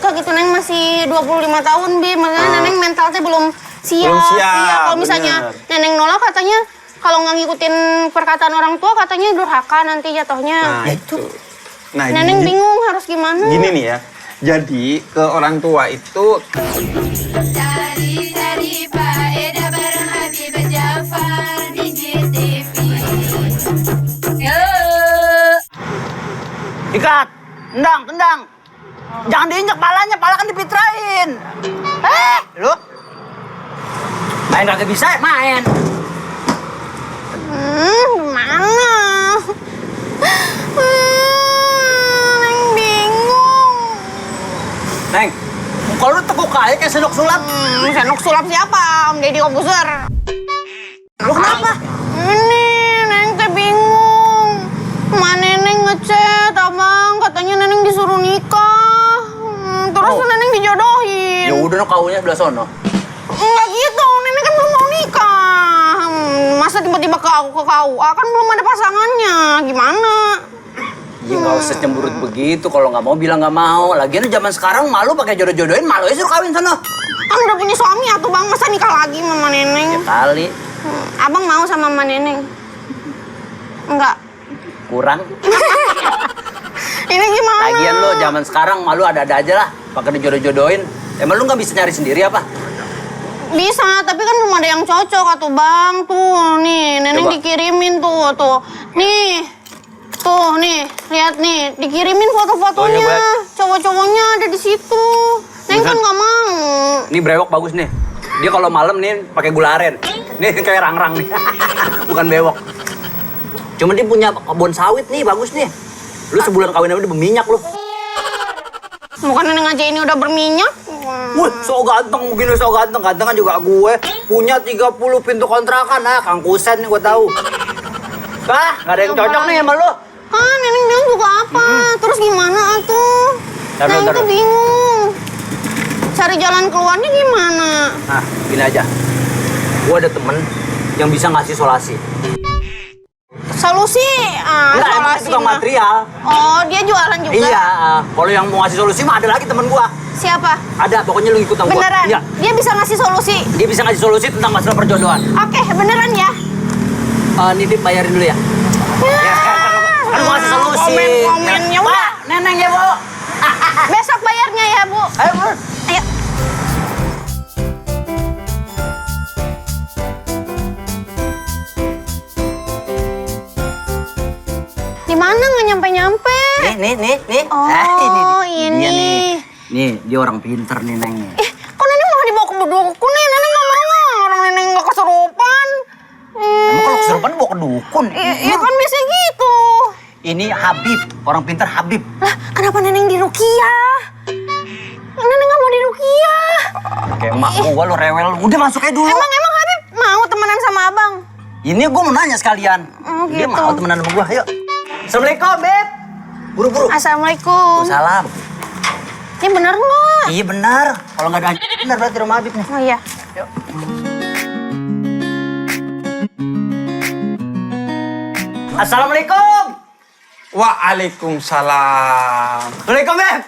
nikah gitu. Neng masih 25 tahun, Bim. Makanya Neneng mentalnya belum siap. Belum siap, Iya, kalau misalnya Neneng nolak katanya, kalau nggak ngikutin perkataan orang tua katanya durhaka nanti jatuhnya. Nah, itu. Nah, Neneng bingung harus gimana. Gini nih ya. Jadi ke orang tua itu Dari faedah bareng Habib Jafar di GTV. Ikat, tendang. Jangan diinjak palanya, pala kan dipitrain. Lu? Main kagak bisa, main. Gimana? Neng bingung. Neng, muka lu tekuk aja kayak sendok sulap. Senok sulap siapa? Om Deddy Kobuser. Lu kenapa? Ini, Neng teh bingung. Ma Neneng ngechat, abang. Katanya Neneng disuruh nikah. Terus Neneng dijodohin. Ya udah, no kaunya sebelah sono. Enggak gitu, Neneng kan belum mau nikah. Masa tiba-tiba ke KUA kan belum ada pasangannya. Gimana? Ya nggak usah cemberut begitu. Kalau nggak mau bilang nggak mau. Lagian zaman sekarang malu pakai jodoh-jodohin, malu aja suruh kawin sana. Kan udah punya suami atuh bang, masa nikah lagi sama Neneng? Ya kali Abang mau sama Mama Neneng? Enggak. kurang. Ini gimana? Lagian lo zaman sekarang malu ada-ada aja lah. Pakai dijodoh-jodohin. Emang lu nggak bisa nyari sendiri apa? Bisa, tapi kan belum ada yang cocok atuh bang. Tuh, nih, Neneng Coba. dikirimin tuh. Nih, tuh, nih, lihat nih, dikirimin foto-fotonya. Oh, iya, Cowok-cowoknya ada di situ. Neng kan nggak mau. Ini brewok bagus nih. Dia kalau malam nih pakai gula aren. Nih kayak rangrang nih. Bukan bewok. Cuma dia punya kebun sawit nih, bagus nih. Lu sebulan kawin sama dia berminyak lu. Bukan Neneng aja ini udah berminyak. Wih, so ganteng begini, so ganteng. Ganteng kan juga gue. Punya 30 pintu kontrakan. Kang Kusen nih gue tahu. Gak ada yang cocok nih sama lu. Ah, Neneng bilang juga apa? Terus gimana atuh? Neneng Ntar tuh dulu. bingung. Cari jalan keluarnya gimana? Nah, gini aja. Gue ada temen yang bisa ngasih solasi. Solusi? Enggak, emang itu tukang mah. material. Oh, dia jualan juga? Iya, kalau yang mau ngasih solusi mah ada lagi temen gua. Siapa? Ada, pokoknya lu ikut sama gua. Beneran? Iya, Dia bisa ngasih solusi? dia bisa ngasih solusi tentang masalah perjodohan. Oke, beneran ya? Nitip bayarin dulu ya. Ya, kan mau ngasih solusi. Komen-komennya, Pak, Wak. neneng ya, Bu. Besok bayarnya ya, Bu. Ayo, Bu. Ayo. Di mana nggak nyampe-nyampe? Nih. Oh, ini. Dia nih. Nih, dia orang pinter nih, Neng. Kok Neneng malah dibawa ke dukun nih? Neneng nggak mau. Orang Neneng nggak kesurupan. Emang kalau kesurupan bawa ke dukun? Iya kan biasanya gitu. Ini Habib, orang pinter Habib. Lah, kenapa Neneng di Rukiah? Neneng nggak mau di Rukiah. Kayak emak gua lu rewel. Udah masuk aja dulu. Emang Habib mau temenan sama abang? Ini gua mau nanya sekalian. Oh, Dia gitu. mau temenan sama gua, ayo. Assalamualaikum, Beb. Buru-buru. Assalamualaikum. Salam. Ini bener nggak? Iya benar. Kalau nggak ada benar berarti rumah Habib nih. Oh iya. Yuk. Assalamualaikum. Waalaikumsalam. Assalamualaikum, Beb.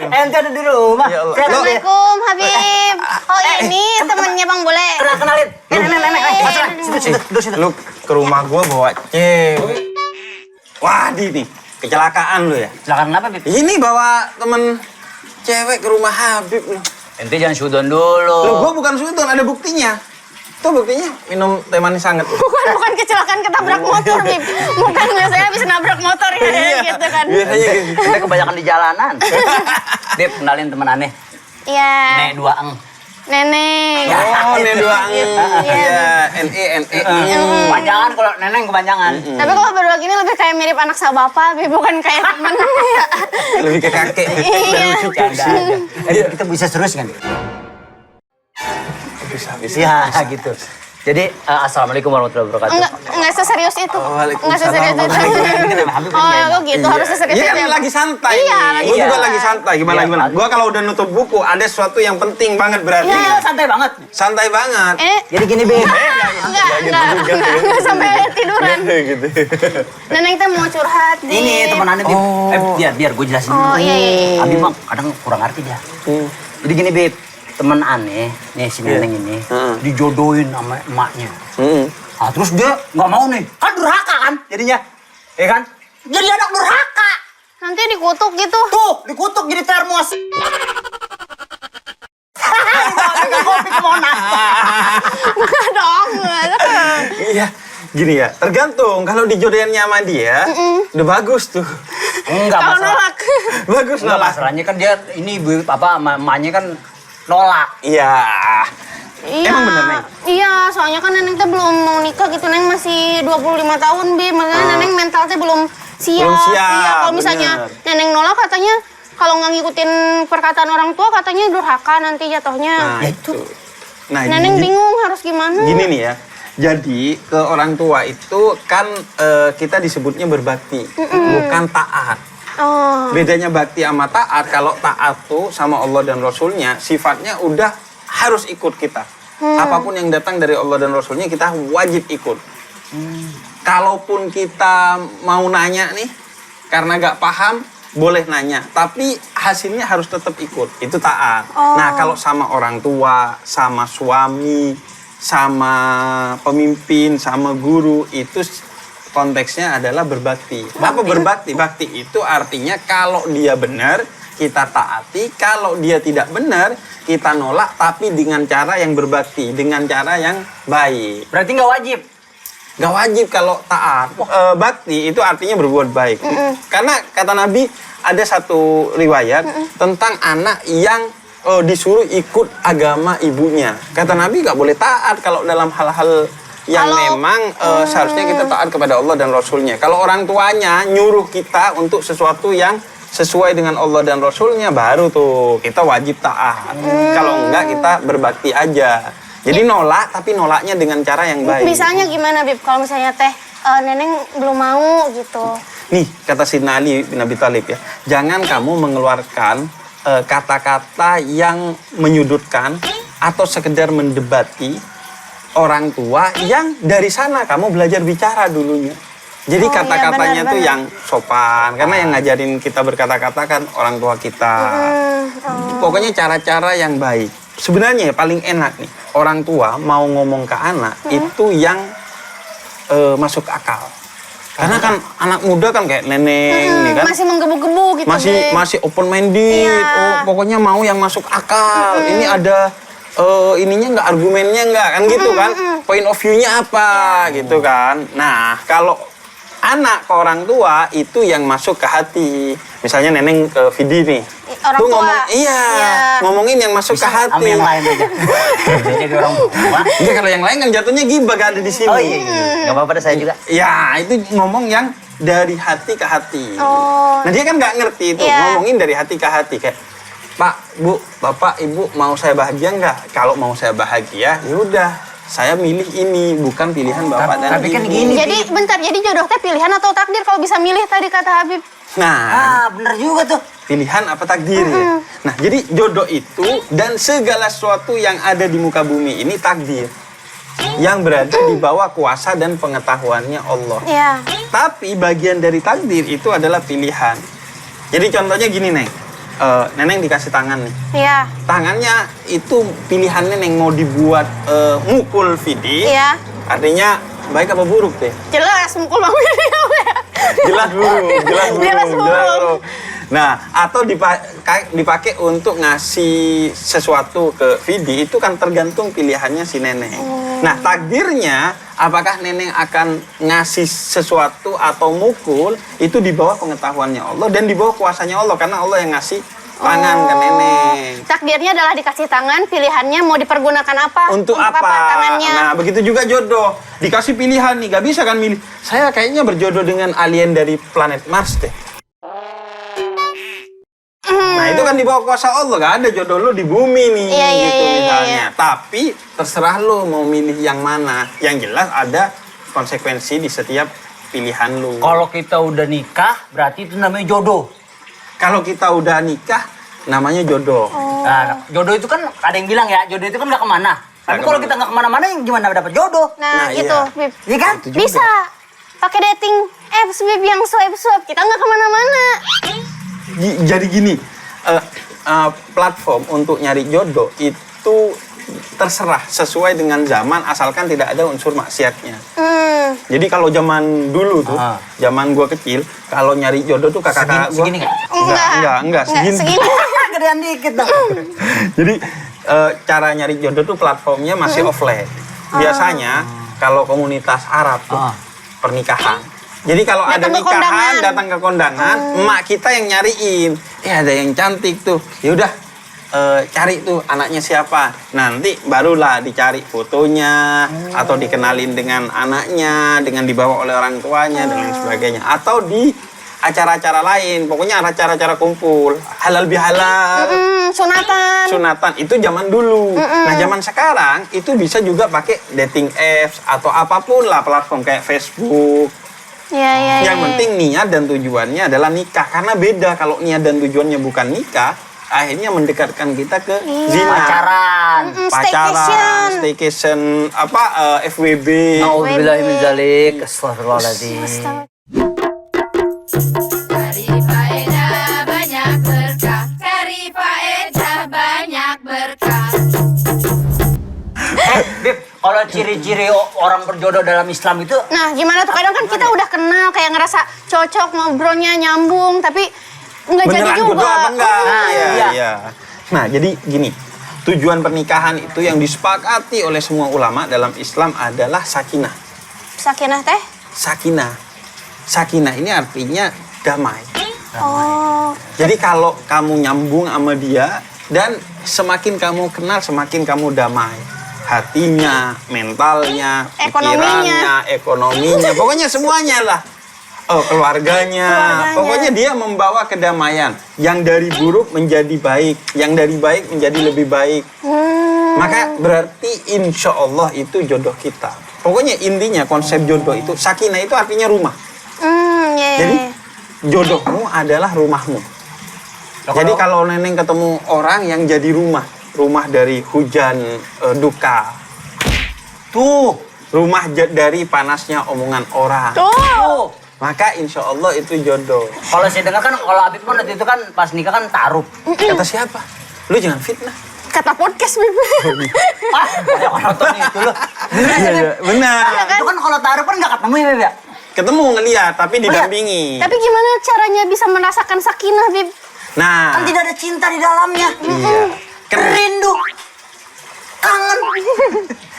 Ente ada di rumah. Ya Allah. Sehat, Beb? Assalamualaikum Habib. Oh ini temennya Bang Bule. Kenalin. Nenek. Situ. Lu ke rumah gua bawa cewek. Wah, nih. Kecelakaan lu ya. Silakan kenapa, Beb? Ini bawa temen cewek ke rumah Habib lu. Ente jangan sudon dulu. Lu gua bukan sudon, ada buktinya. Tuh buktinya minum teh manis hangat. Bukan kecelakaan ketabrak motor, Bib. Bukan biasanya habis nabrak motor ya gitu kan. Biasanya gitu. Ente kebanyakan di jalanan. Beb, kenalin temen aneh. Iya. Nek dua eng. Neneng. Oh, ini doang. Iya. Iya, NE. Kepanjangan kalau neneng kepanjangan. Tapi kalau berdua gini lebih kayak mirip anak sama bapak, Bib. Bukan kayak temen. Lebih ke kakek. Iya. Canda aja. Kita bisa serius kan? Bisa. Ya gitu. Jadi assalamualaikum warahmatullahi wabarakatuh. Enggak seserius itu. Waalaikumsalam. Enggak seserius itu. Oh, gitu harus seserius Iya, itu. ini lagi santai. Iya, nih. lagi Gua juga santai. lagi santai. Gimana Iya, gimana? Pak. Gua kalau udah nutup buku ada sesuatu yang penting banget berarti. Iya, santai banget. Santai banget. Jadi gini, Beb. Enggak sampai tiduran. Gitu. Neneng teh mau curhat nih. Ini temenannya, Beb. Oh. Biar gue jelasin Oh, dulu. iya, iya. Abi mah kadang kurang ngerti dia. Jadi gini, Beb. Temen aneh, nih si Neneng ini, dijodohin sama emaknya. Ah, terus dia nggak mau nih. Kan durhaka kan jadinya. Ya kan? Jadi anak durhaka. Nanti dikutuk gitu. Tuh, dikutuk jadi termos. Enggak kopi ke Mona. Enggak dong. Enggak. Iya, gini ya. Tergantung kalau dijodohinnya sama dia, udah bagus tuh. Enggak Kalau masalah. nolak. Bagus Enggak malah. masalahnya kan dia ini emaknya kan nolak. Iya. Iya. Emang bener, Neng? Iya, soalnya kan Neneng teh belum mau nikah gitu. Neng masih 25 tahun, Bi. Makanya Neneng mental teh belum siap. Belum siap, Iya, kalau misalnya bener. Neneng nolak katanya kalau nggak ngikutin perkataan orang tua katanya durhaka nanti jatuhnya. Nah, itu. Nah, Neneng gini- bingung harus gimana. Gini nih ya. Jadi ke orang tua itu kan kita disebutnya berbakti, bukan taat. Oh. Bedanya bakti sama taat, kalau taat tuh sama Allah dan Rasulnya sifatnya udah harus ikut kita. Apapun yang datang dari Allah dan Rasulnya kita wajib ikut. Kalaupun kita mau nanya nih, karena gak paham, boleh nanya. Tapi hasilnya harus tetap ikut, itu taat. Oh. Nah kalau sama orang tua, sama suami, sama pemimpin, sama guru, itu konteksnya adalah berbakti. Apa berbakti? Bakti itu artinya kalau dia benar, kita taati. Kalau dia tidak benar, kita nolak. Tapi dengan cara yang berbakti, dengan cara yang baik. Berarti nggak wajib. Gak wajib kalau taat. Bakti itu artinya berbuat baik. Karena kata Nabi, ada satu riwayat tentang anak yang disuruh ikut agama ibunya. Kata Nabi gak boleh taat kalau dalam hal-hal yang memang seharusnya kita taat kepada Allah dan Rasulnya. Kalau orang tuanya nyuruh kita untuk sesuatu yang sesuai dengan Allah dan Rasulnya, baru tuh kita wajib taat. Kalau enggak, kita berbakti aja. Jadi nolak, tapi nolaknya dengan cara yang baik. Misalnya gimana, Bib? Kalau misalnya Neneng belum mau gitu. Nih, kata Sidna Ali bin Abi Thalib ya, jangan kamu mengeluarkan kata-kata yang menyudutkan atau sekedar mendebati orang tua yang dari sana kamu belajar bicara dulunya. Jadi Oh, kata-katanya iya, tuh benar. yang sopan, karena yang ngajarin kita berkata-kata kan orang tua kita. Pokoknya cara-cara yang baik. Sebenarnya ya, paling enak nih, orang tua mau ngomong ke anak itu yang masuk akal. Karena kan anak muda kan kayak neneng nih kan. Masih menggebu-gebu gitu, Bib. Masih open minded. Iya. Oh, pokoknya mau yang masuk akal. Ini ada ininya nggak, argumennya nggak, kan gitu kan. Point of view-nya apa gitu kan. Nah, kalau anak ke orang tua itu yang masuk ke hati. Misalnya neneng ke Vidi nih. Orang Tuh tua. ngomong, iya, ngomongin yang masuk ke hati. Sama yang lain aja. Jadi orang tua. Iya, kalau yang lain kan jatuhnya gibah, gak ada di sini. Oh iya, nggak apa-apa deh, saya juga. Ya, itu ngomong yang dari hati ke hati. Oh. Nah, dia kan nggak ngerti itu, Iya. ngomongin dari hati ke hati. Kayak, Pak, Bu, Bapak, Ibu, mau saya bahagia nggak? Kalau mau saya bahagia, ya udah, saya milih ini, bukan pilihan Bapak dan tapi Ibu. kan gini. Jadi bentar, jadi jodoh teh pilihan atau takdir kalau bisa milih tadi kata Habib. Nah, Bener juga tuh. pilihan apa takdir ya? Nah, jadi jodoh itu dan segala sesuatu yang ada di muka bumi ini takdir. Yang berada di bawah kuasa dan pengetahuannya Allah. Iya. Tapi bagian dari takdir itu adalah pilihan. Jadi contohnya gini, Neng. Neneng dikasih tangan nih. Iya. Tangannya itu pilihannya Neng mau dibuat mukul Vidi. Iya. Artinya baik apa buruk deh? Jelas mukul Bang Widi. Jelas buruk, jelas buruk, Jelas buruk. Nah, atau dipakai untuk ngasih sesuatu ke Vidi, itu kan tergantung pilihannya si Neneng. Nah, takdirnya apakah Neneng akan ngasih sesuatu atau mukul, itu di bawah pengetahuannya Allah dan di bawah kuasanya Allah, karena Allah yang ngasih tangan ke Neneng. Takdirnya adalah dikasih tangan, pilihannya mau dipergunakan apa? Untuk apa? tangannya? Nah, begitu juga jodoh. Dikasih pilihan nih, gak bisa kan milih. Saya kayaknya berjodoh dengan alien dari planet Mars deh. Nah, itu kan di bawah kuasa Allah, gak ada jodoh lu di bumi nih, Iya, iya, gitu iya, misalnya. iya. Tapi terserah lu mau milih yang mana. Yang jelas ada konsekuensi di setiap pilihan lu. Kalau kita udah nikah, berarti itu namanya jodoh. Kalau kita udah nikah, namanya jodoh. Nah, jodoh itu kan ada yang bilang ya, jodoh itu kan nggak kemana. Tapi kalau kemana. kita nggak kemana-mana, yang gimana dapat jodoh? Nah, Nah, gitu, iya. Bib. Iya kan? Itu juga. Bisa pakai dating apps, Bib, yang swipe-swipe. Kita nggak kemana-mana. Jadi gini, platform untuk nyari jodoh itu terserah sesuai dengan zaman, asalkan tidak ada unsur maksiatnya. Jadi kalau zaman dulu tuh, Ah. zaman gua kecil, kalau nyari jodoh tuh kakak-kakak gua. Segini nggak? Enggak, segini. segini. Gedean dikit dong. Jadi cara nyari jodoh tuh platformnya masih offline. Biasanya kalau komunitas Arab tuh Ah. pernikahan. Jadi kalau ada Datang ke nikahan, kondangan. datang ke kondangan, emak kita yang nyariin. Ada yang cantik tuh. Ya udah cari tuh anaknya siapa. Nanti barulah dicari fotonya atau dikenalin dengan anaknya, dengan dibawa oleh orang tuanya dan lain sebagainya. Atau di acara-acara lain, pokoknya acara-acara kumpul, halal bihalal. Sunatan. Itu zaman dulu. Nah, zaman sekarang itu bisa juga pakai dating apps atau apapun lah platform kayak Facebook. Iya. Yang penting niat dan tujuannya adalah nikah. Karena beda kalau niat dan tujuannya bukan nikah, akhirnya mendekatkan kita ke zina. Pacaran. Staycation. Staycation, FWB. Nauzubillahi min dzalik. Astagfirullahaladzim. Cari faedah banyak berkah. Cari faedah banyak berkah. Bib, kalau ciri-ciri orang berjodoh dalam Islam itu Nah, gimana tuh? Kadang kan kita udah kenal, kayak ngerasa cocok, ngobrolnya nyambung, tapi nggak jadi Beneran juga. jodoh apa enggak? Nah, iya. Iya. Nah, jadi gini. Tujuan pernikahan itu yang disepakati oleh semua ulama dalam Islam adalah sakinah. Sakinah teh? Sakinah. Sakinah ini artinya damai. Oh. Jadi kalau kamu nyambung sama dia dan semakin kamu kenal semakin kamu damai. Hatinya, mentalnya, pikirannya, ekonominya, pokoknya semuanya lah. Keluarganya. Pokoknya dia membawa kedamaian. Yang dari buruk menjadi baik, yang dari baik menjadi lebih baik. Maka berarti insya Allah itu jodoh kita. Pokoknya intinya konsep jodoh itu, sakinah itu artinya rumah. Iya. Jadi jodohmu adalah rumahmu. Jadi kalau Neneng ketemu orang yang jadi rumah dari hujan duka, tuh. rumah dari panasnya omongan orang, Tuh. maka insya Allah itu jodoh. Kalau saya dengar kan, kalau Habib kan waktu itu kan pas nikah kan taruh. Kata siapa? Lu jangan fitnah. Kata podcast, Bib. Banyak orang nonton itu loh. Iya, benar. Itu kan kalau taruh kan nggak ketemu ya, Bib ya? Ketemu ngeliat, tapi didampingi. Tapi gimana caranya bisa merasakan sakinah, Bib? Nah, Kan tidak ada cinta di dalamnya. iya. Rindu. Kangen.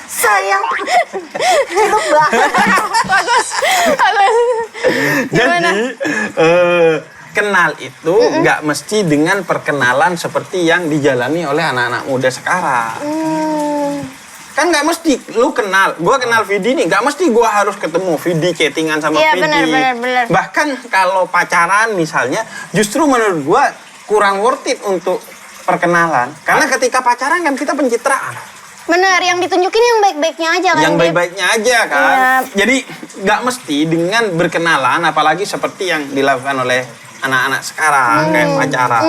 Sayang. Ciluk banget. Bagus. Gimana? Jadi kenal itu nggak mesti dengan perkenalan seperti yang dijalani oleh anak-anak muda sekarang. Kan nggak mesti lu kenal, gua kenal Vidi nih, nggak mesti gua harus ketemu Vidi chattingan sama Iya, Vidi. benar. Bahkan kalau pacaran misalnya, justru menurut gua kurang worth it untuk perkenalan. Karena ketika pacaran kan kita pencitraan. Bener, yang ditunjukin yang baik-baiknya aja kan, Yang Bib? baik-baiknya aja kan. Iya. Jadi nggak mesti dengan berkenalan, apalagi seperti yang dilakukan oleh anak-anak sekarang kayak pacaran.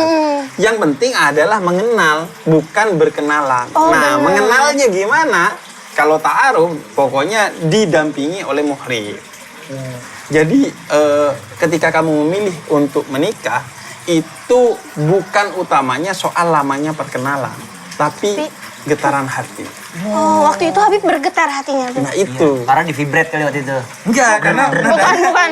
Yang penting adalah mengenal, bukan berkenalan. Nah, mengenalnya gimana? Kalau ta'aruf, pokoknya didampingi oleh muhrim. Jadi ketika kamu memilih untuk menikah, itu bukan utamanya soal lamanya perkenalan, tapi getaran hati. Oh, waktu itu Habib bergetar hatinya, Bib. Nah itu. Karena di vibrate kali waktu itu. Enggak, karena Bukan.